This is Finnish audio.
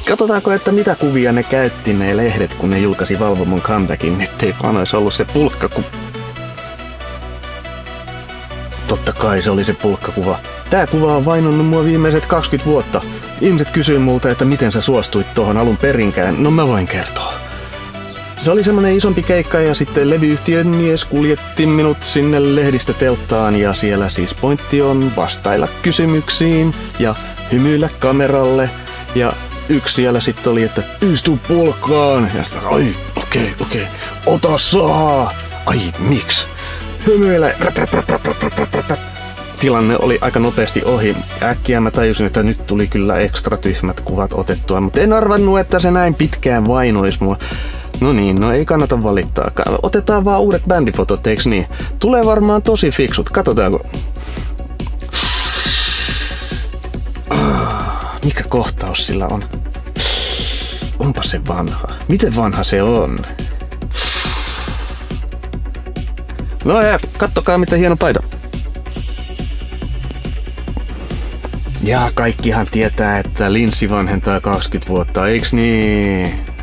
Katsotaanko, että mitä kuvia ne käytti ne lehdet, kun ne julkaisi Valvomon comebackin, ettei vaan olisi ollut se pulkkakuva. Totta kai se oli se pulkkakuva. Tää kuva on vainonnut mua viimeiset 20 vuotta. Ihmiset kysyy multa, että miten sä suostuit tohon alun perinkään. No mä voin kertoa. Se oli semmonen isompi keikka ja sitten levyyhtiön mies kuljetti minut sinne lehdistötelttaan ja siellä siis pointti on vastailla kysymyksiin ja hymyillä kameralle ja yksi siellä sitten oli, että istu pulkkaan ja sitten ai okei, ota saa. Ai miksi? Hymyillä. Tilanne oli aika nopeasti ohi. Äkkiä mä tajusin, että nyt tuli kyllä ekstra tyhmät kuvat otettua, mutta en arvannut, että se näin pitkään vainoisi mua. No niin, no ei kannata valittaa. Otetaan vaan uudet bändifotot, eiks niin? Tulee varmaan tosi fiksut. Katsotaanko. Mikä kohtaus sillä on? Onpa se vanha. Miten vanha se on? No ja kattokaa mitä hieno paita. Ja kaikkihan tietää, että linssi vanhentaa 20 vuotta, eiks niin?